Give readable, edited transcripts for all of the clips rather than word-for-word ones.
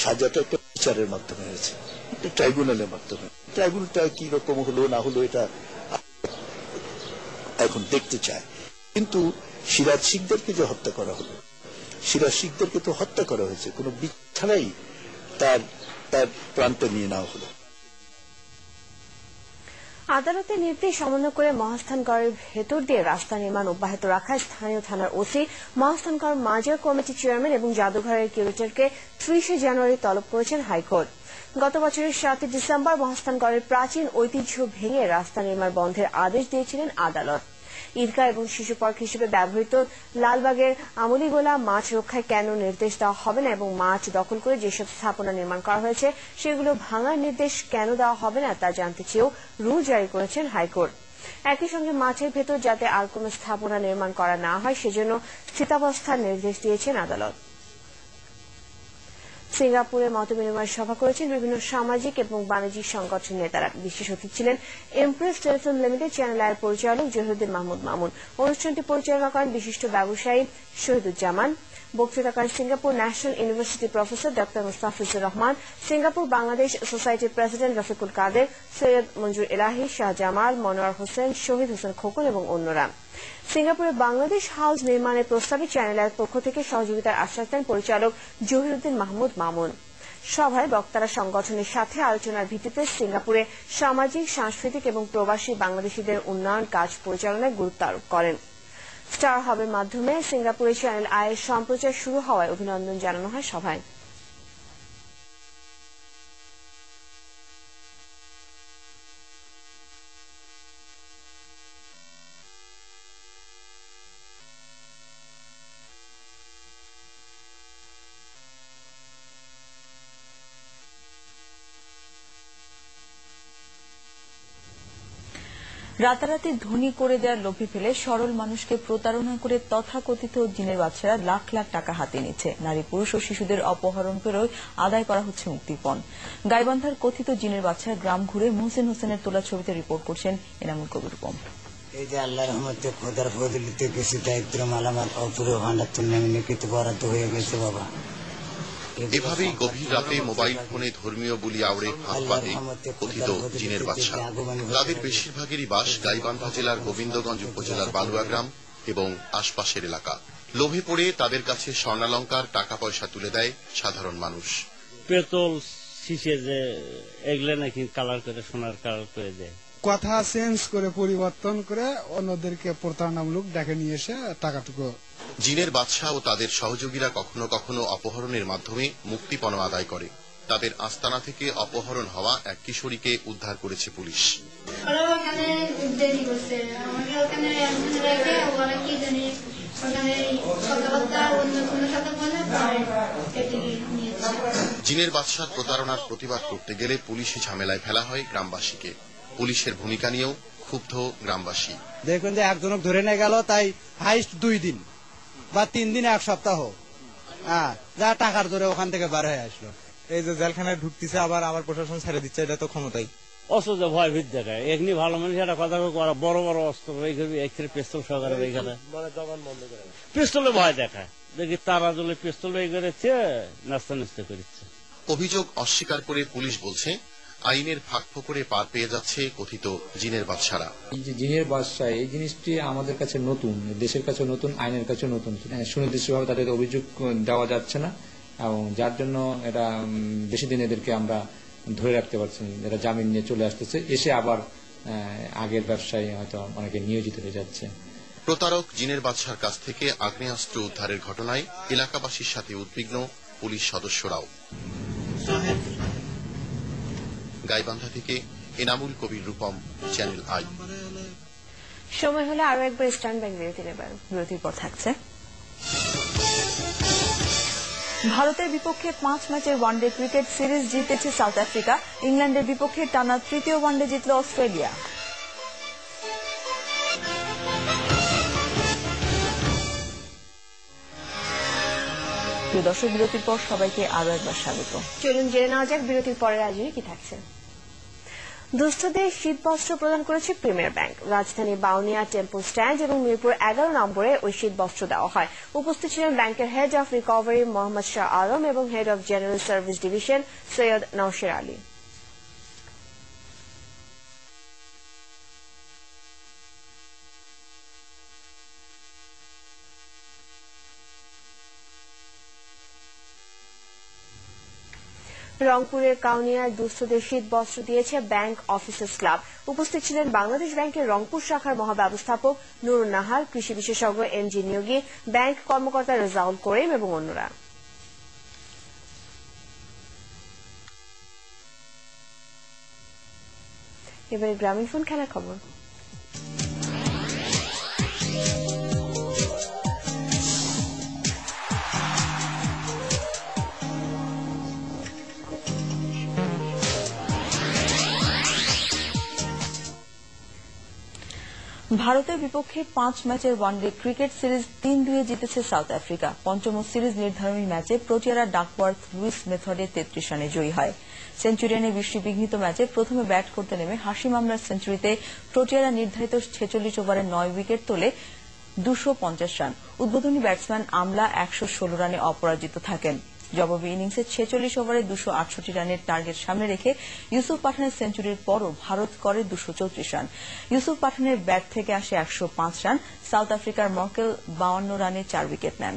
সাজাটা একটা বিচারের মাধ্যমে হয়েছে, ট্রাইব্যুনালের মাধ্যমে। ট্রাইব্যুনালটা কি রকম হলো না হলো এটা এখন দেখতে চায়। কিন্তু সিরাজ শিকদারকে যে হত্যা করা হলো, সিরাজ শিকদারকে তো হত্যা করা হয়েছে, কোনো বিচার ছাড়াই তার প্রাণটা নিয়ে নেওয়া হলো। আদালতের নির্দেশ অমান্য করে মহাস্থানগড়ের ভেতর দিয়ে রাস্তা নির্মাণ অব্যাহত রাখায় স্থানীয় থানার ওসি, মহাস্থানগড় মার্জার কমিটি চেয়ারম্যান এবং জাদুঘরের কিউরেটরকে 30 জানুয়ারি তলব করেছেন হাইকোর্ট। গত বছরের 7 ডিসেম্বর মহাস্থানগড়ের প্রাচীন ঐতিহ্য ভেঙে রাস্তা নির্মাণ বন্ধের আদেশ দিয়েছিলেন আদালত। ঈদগাহ এবং শিশু পার্ক হিসেবে ব্যবহৃত লালবাগের আমলিগোলা মাছ রক্ষায় কেন নির্দেশ দেওয়া হবে না এবং মাছ দখল করে যেসব স্থাপনা নির্মাণ করা হয়েছে সেগুলো ভাঙার নির্দেশ কেন দেওয়া হবে না তা জানতে চেয়েও রুল জারি করেছেন হাইকোর্ট। একই সঙ্গে মাছের ভেতর যাতে আর কোনো স্থাপনা নির্মাণ করা না হয় সেজন্য স্থিতাবস্থার নির্দেশ দিয়েছেন আদালত। সিঙ্গাপুরে মতবিনিময় সভা করেছেন বিভিন্ন সামাজিক এবং বাণিজ্যিক সংগঠনের নেতারা। বিশেষ অতিথি ছিলেন এমপ্রেস টেলিফোন লিমিটেড চ্যানেল আয়ের পরিচালক জহিরুদ্দিন মাহমুদ মামুন। অনুষ্ঠানটি পরিচালনা করেন বিশিষ্ট ব্যবসায়ী শহীদুজ্জামান। বক্তৃতা করেন Singapore national university professor doctor Mustafizur Rahman, Singapore Bangladesh সোসাইটির প্রেসিডেন্ট রফিকুল কাদের, সৈয়দ মঞ্জুর এলাহি, শাহ জামাল, মনোয়ার হোসেন, শহীদ হোসেন খোকন এবং অন্যরা। সিঙ্গাপুরে বাংলাদেশ হাউস নির্মাণের প্রস্তাবে চ্যানেলের পক্ষ থেকে সহযোগিতার আশ্বাস দেন পরিচালক জহিরুদ্দিন মাহমুদ মামুন। সভায় বক্তারা সংগঠনের সাথে আলোচনার ভিত্তিতে সিঙ্গাপুরে সামাজিক, সাংস্কৃতিক এবং প্রবাসী বাংলাদেশিদের উন্নয়ন কাজ পরিচালনায় গুরুত্ব আরোপ করেন। স্টার হাবের মাধ্যমে সিঙ্গাপুরে চ্যানেল আয়ের সম্প্রচার শুরু হওয়ায় অভিনন্দন জানানো হয় সভায়। রাতারাতি ধনী করে দেওয়ার লোভে ফেলে সরল মানুষকে প্রতারণা করে তথাকথিত জিনের বাদশারা লাখ লাখ টাকা হাতে নিচ্ছে। নারী, পুরুষ ও শিশুদের অপহরণ করেও আদায় করা হচ্ছে মুক্তিপণ। গাইবান্ধার কথিত জিনের বাদশারা গ্রাম ঘুরে মোহসেন হোসেনের তোলা ছবিতে রিপোর্ট করছেন এনামুল কবির রূপম। এই যে আল্লাহর রহমতে খোদার ফজলিতে কিছু দায়িত্ব মালামাল অপুরো ভান্ডার তুলনামূলক কিছু বরাদ্দ হয়ে গেছে বাবা। এভাবেই গভীর রাতে মোবাইল ফোনে ধর্মীয় বুলি আওড়ে ফাঁদ পাতে কথিত জিনের বাদশা। তাদের বেশিরভাগেরই বাস গাইবান্ধা জেলার গোবিন্দগঞ্জ উপজেলার বালুয়া গ্রাম এবং আশপাশের এলাকা। লোভে পড়ে তাদের কাছে স্বর্ণালঙ্কার, টাকা পয়সা তুলে দেয় সাধারণ মানুষ। পেট্রোল শিশে যে এগুলো নাকি কালার করে সোনার কালার করে দেয়, কথা চেঞ্জ করে পরিবর্তন করে অন্যদেরকে প্রতারণামূলক ডেকে নিয়ে এসে টাকাটুকু। জিনের বাদশা ও তাদের সহযোগীরা কখনো কখনো অপহরণের মাধ্যমে মুক্তিপণ আদায় করে। তাদের আস্তানা থেকে অপহরণ হওয়া এক কিশোরীকে উদ্ধার করেছে পুলিশ। জিনের বাদশার প্রতারণার প্রতিবাদ করতে গেলে পুলিশি ঝামেলায় ফেলা হয় গ্রামবাসীকে। পুলিশের ভূমিকা নিয়েও ক্ষুব্ধ গ্রামবাসী। দেখবেন যে একজনক ধরে নিয়ে গেল, তাই হাইস্ট 2 দিন বা 3 দিন, 1 সপ্তাহ যা টাকার জোরে ওখান থেকে বার হয়ে আসলো। এই যে জেলখানায় ঢুকতেছে আবার প্রশাসন ছেড়ে দিচ্ছে, এটা তো ক্ষমতাই। অস্ত্র ভয় ভীত দেখায়, এমনি ভালো মানুষ একটা কথা বড় বড় অস্ত্র এখানে পিস্তল সহকারে এখানে পিস্তলে ভয় দেখায়। দেখি তারা জলে পিস্তল এই করেছে, নাস্তা নাস্তা করেছে। অভিযোগ অস্বীকার করে পুলিশ বলছে আইনের ফাঁকফোকরে পার পেয়ে যাচ্ছে কথিত জিনের বাদশারা। এই যে জিনের বাদশা, এই জিনিসটি আমাদের কাছে নতুন, দেশের কাছে নতুন, আইনের কাছে নতুন। সুনির্দিষ্টভাবে তাদের অভিযোগ দেওয়া যাচ্ছে না এবং যার জন্য এটা বেশি দিন এদেরকে আমরা ধরে রাখতে পারছি। এরা জামিন নিয়ে চলে আসতেছে, এসে আবার আগের ব্যবসায় হয়তো অনেকে নিয়োজিত হয়ে যাচ্ছে। প্রতারক জিনের বাদশার কাছ থেকে আগ্নেয়াস্ত্র উদ্ধারের ঘটনায় এলাকাবাসীর সাথে উদ্বিগ্ন পুলিশ সদস্যরাও। গাইবান্ধা থেকে এনামুল কবির রূপম, চ্যানেল আই। সময় হলে আরো একবার স্ট্যান্ড বাই বিরতি নেবার। বিরতির পর থাকছে ভারতের বিপক্ষে 5 ম্যাচের ওয়ানডে ক্রিকেট সিরিজ জিতেছে সাউথ আফ্রিকা। ইংল্যান্ডের বিপক্ষে টানা 3য় ওয়ানডে জিতল অস্ট্রেলিয়া। প্রিয় দর্শক, বিরতির পর সবাইকে আরো একবার স্বাগত। চলুন জেনে নেওয়া যাক বিরতির পরের আয়োজনে কি থাকছে। দুস্থদের শীতবস্ত্র প্রদান করেছে প্রিমিয়ার ব্যাংক। রাজধানী বাউনিয়া টেম্পল স্ট্যান্ড এবং মিরপুর 11 নম্বরে ওই শীতবস্ত্র দেওয়া হয়। উপস্থিত ছিলেন ব্যাংকের head of recovery Mohammad Shah Alam এবং head of general service division Syed Nowsher Ali. রংপুরের কাউনিয়ায় দুস্থদের শীতবস্ত্র দিয়েছে ব্যাংক অফিসার্স ক্লাব। উপস্থিত ছিলেন বাংলাদেশ ব্যাংকের রংপুর শাখার মহাব্যবস্থাপক নুরুন নাহার, কৃষি বিশেষজ্ঞ এমজি নিয়োগী, ব্যাংক কর্মকর্তা রেজাউল করিম এবং অন্যরা। এবারে গ্রামীণফোন খেলার খবর। ভারতের বিপক্ষে 5 ম্যাচের ওয়ানডে ক্রিকেট সিরিজ 3-2 জিতেছে সাউথ আফ্রিকা। পঞ্চম সিরিজ নির্ধারণী ম্যাচে প্রোটিয়ারা ডাকওয়ার্থ লুইস মেথডে 33 রানে জয়ী হয়। সেঞ্চুরিয়ানে বৃষ্টিবিঘ্নিত ম্যাচে প্রথমে ব্যাট করতে নেমে হাশিম আমলার সেঞ্চুরিতে প্রোটিয়ারা নির্ধারিত 46 ওভারে 9 উইকেট তোলে 250 রান। উদ্বোধনী ব্যাটসম্যান আমলা 116 রানে অপরাজিত থাকেন। জবাবি ইনিংসে 46 ওভারে 268 রানের টার্গেট সামনে রেখে ইউসুফ পাঠানের সেঞ্চুরির পরও ভারত করে 234 রান। ইউসুফ পাঠানের ব্যাট থেকে আসে 105 রান। সাউথ আফ্রিকার মর্কেল 52 রানে 4 উইকেট নেন।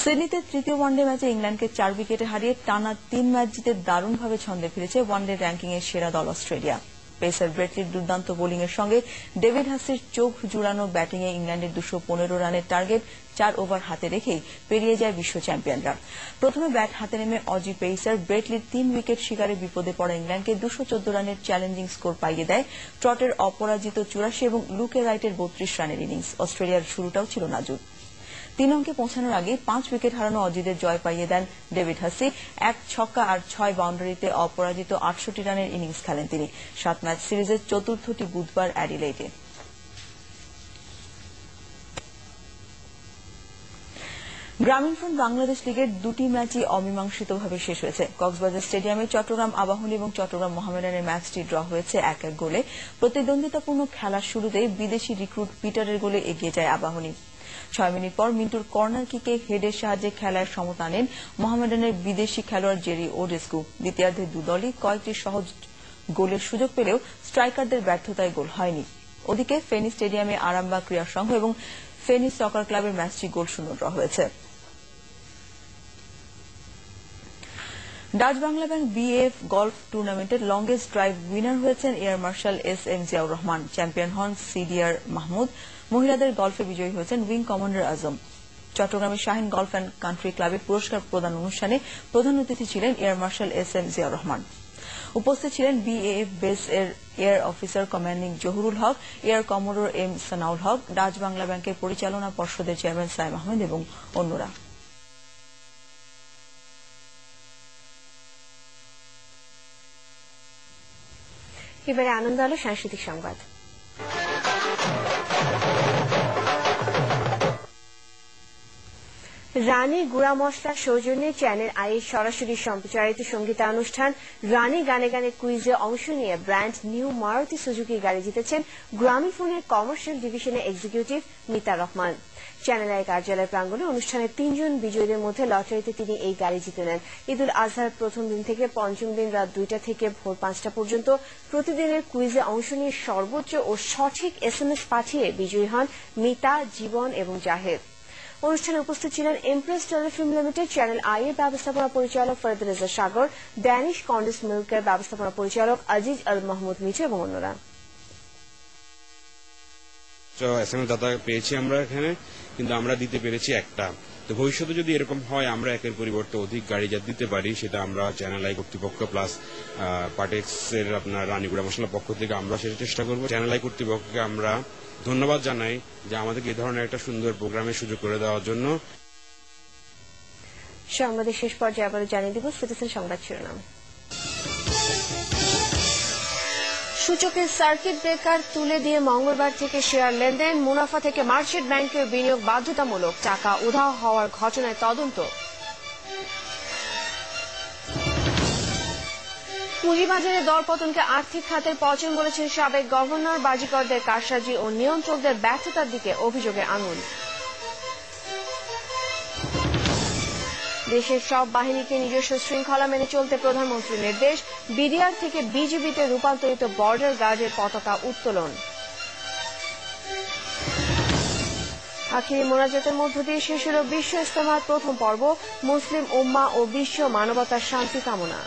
সিডনিতে তৃতীয় ওয়ানডে ম্যাচে ইংল্যান্ডকে 4 উইকেটে হারিয়ে টানা 3 ম্যাচ জিতে দারুণভাবে ছন্দে ফিরেছে ওয়ানডে র্যাঙ্কিং এর সেরা দল অস্ট্রেলিয়া। পেসার ব্রেটলির দুর্দান্ত বোলিং এর সঙ্গে ডেভিড হাসির চোখ জুড়ানো ব্যাটিং এ ইংল্যান্ডের 215 রানের টার্গেট 4 ওভার হাতে রেখেই পেরিয়ে যায় বিশ্ব চ্যাম্পিয়নরা। প্রথমে ব্যাট হাতে নেমে অজি পেসার ব্রেটলির 3 উইকেট শিকারে বিপদে পড়া ইংল্যান্ডকে 214 রানের চ্যালেঞ্জিং স্কোর পাইয়ে দেয় ট্রটের অপরাজিত 84 এবং লুকে রাইটের 32 রানের ইনিংস। অস্ট্রেলিয়ার শুরুটাও ছিল নাজুক। 3 অঙ্কে পৌঁছানোর আগে 5 উইকেট হারানো অজিদের জয় পাইয়ে দেন ডেভিড হাসি। 1 ছক্কা আর 6 বাউন্ডারিতে অপরাজিত 68 রানের ইনিংস খেলেন তিনি। 7 ম্যাচ সিরিজের চতুর্থটি বুধবার অ্যাডিলেইডে। গ্রামীণফোন বাংলাদেশ লিগের 2টি ম্যাচই অমীমাংসিতভাবে শেষ হয়েছে। কক্সবাজার স্টেডিয়ামে চট্টগ্রাম আবাহনী এবং চট্টগ্রাম মোহামেডানের ম্যাচটি ড্র হয়েছে 1-1 গোলে। প্রতিদ্বন্দ্বিতাপূর্ণ খেলার শুরুতেই বিদেশি রিক্রুট পিটারের গোলে এগিয়ে যায় আবাহনী। 6 মিনিট পর মিন্টুর কর্নার কিকে হেডের সাহায্যে খেলায় সমতা আনেন মোহামেডানের বিদেশি খেলোয়াড় জেরি ওডেস্কু। দ্বিতীয়ার্ধে দুদলই কয়েকটি সহজ গোলের সুযোগ পেলেও স্ট্রাইকারদের ব্যর্থতায় গোল হয়নি। ওদিকে ফেনী স্টেডিয়ামে আরামবাগ ক্রীড়া সংঘ এবং ফেনী সকার ক্লাবের ম্যাচটি গোলশূন্য ড্র হয়েছে। Dutch Bangla bank BAF golf টুর্নামেন্টের লংগেস্ট ড্রাইভ উইনার হয়েছেন air marshal SM. Ziaur Rahman. Champion হন সিডিআর মাহমুদ। মহিলাদের গলফে বিজয়ী হয়েছেন উইং কমান্ডার আজম। চট্টগ্রামের শাহিন গলফ অ্যান্ড কান্ট্রি ক্লাবে পুরস্কার প্রদান অনুষ্ঠানে প্রধান অতিথি ছিলেন air marshal SM. Ziaur Rahman. উপস্থিত ছিলেন বিএএফ বেস এর এয়ার অফিসার কমান্ডিং জহুরুল হক, এয়ার কমোডোর এম সানাউল হক, ডাচ বাংলা ব্যাংকের পরিচালনা পর্ষদের চেয়ারম্যান সাইম আহমেদ এবং অন্যরা। এবারে আনন্দ আলো সাংস্কৃতিক সংবাদ। রানী গুড়া মশলা সৌজন্যে চ্যানেল আইয়ের সরাসরি সম্প্রচারিত সঙ্গীতানুষ্ঠান রানী গানে গানে কুইজে অংশ নিয়ে ব্র্যান্ড নিউ মারুতি সুজুকি গাড়ি জিতেছেন গ্রামীণফোনের কমার্শিয়াল ডিভিশনের executive Mita Rahman. Channel I কার্যালয় প্রাঙ্গণে অনুষ্ঠানে 3 জন বিজয়ীদের মধ্যে লটারিতে তিনি এই গাড়ি জিতে নেন। ঈদুল আজহার প্রথম দিন থেকে পঞ্চম দিন রাত 2টা থেকে ভোর 5টা পর্যন্ত প্রতিদিনের কুইজে অংশ নিয়ে সর্বোচ্চ ও সঠিক SMS পাঠিয়ে বিজয়ী হন মিতা, জীবন এবং জাহেদ। অনুষ্ঠানে উপস্থিত ছিলেন empress Telefilm limited channel I এর ব্যবস্থাপনা পরিচালক ফরিদ রেজা সাগর, ড্যানিশ কন্ডেন্স মিল্কের ব্যবস্থাপনা পরিচালক আজিজ আল মাহমুদ মিঠু এবং অন্যরা। SMS দাতা পেয়েছি আমরা এখানে, কিন্তু আমরা দিতে পেরেছি একটা। তো ভবিষ্যতে যদি এরকম হয় আমরা একের পরিবর্তে অধিক গাড়ি যা দিতে পারি সেটা আমরা চ্যানেল আই কর্তৃপক্ষ প্লাস পার্টেক্স এর আপনার রানীগুড়া মশলার পক্ষ থেকে আমরা সেটা চেষ্টা করবো। চ্যানেল আই কর্তৃপক্ষকে আমরা ধন্যবাদ জানাই যে আমাদেরকে এই ধরনের একটা সুন্দর প্রোগ্রামের সুযোগ করে দেওয়ার জন্য। সংবাদের শেষ পর্যায়ে আবারও জানিয়ে দিব সিটিজেন সংবাদ শিরোনাম। সূচকের সার্কিট ব্রেকার তুলে দিয়ে মঙ্গলবার থেকে শেয়ার লেনদেন, মুনাফা থেকে মার্চেন্ট ব্যাংকের বিনিয়োগ বাধ্যতামূলক, টাকা উধাও হওয়ার ঘটনায় তদন্ত। পুঁজিবাজারে দরপতনকে আর্থিক খাতের পচন বলেছেন সাবেক গভর্নর। বাজিকরদের কারসাজি ও নিয়ন্ত্রকদের ব্যর্থতার দিকে অভিযোগের আঙুল। দেশের সব বাহিনীকে নিজস্ব শৃঙ্খলা মেনে চলতে প্রধানমন্ত্রীর নির্দেশ। বিডিআর থেকে বিজিবিতে রূপান্তরিত বর্ডার গার্ডের পতাকা উত্তোলন। আখিরি মোনাজাতের মধ্য দিয়ে শেষ হল বিশ্ব ইজতেমার প্রথম পর্ব। মুসলিম উম্মাহ ও বিশ্ব মানবতার শান্তি কামনা।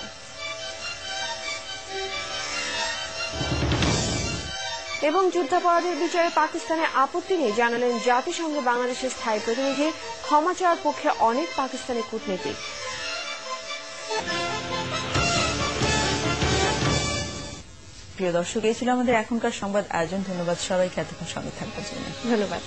এবং যুদ্ধাপরাধের বিচারে পাকিস্তানের আপত্তি নেই জানালেন জাতিসংঘে বাংলাদেশের স্থায়ী প্রতিনিধি। ক্ষমা চাওয়ার পক্ষে অনেক পাকিস্তানি কূটনীতিক। প্রিয় দর্শক, এই ছিল আমাদের এখনকার সংবাদ আয়োজন। ধন্যবাদ সবাইকে এতক্ষণ সঙ্গে থাকবার জন্য। ধন্যবাদ।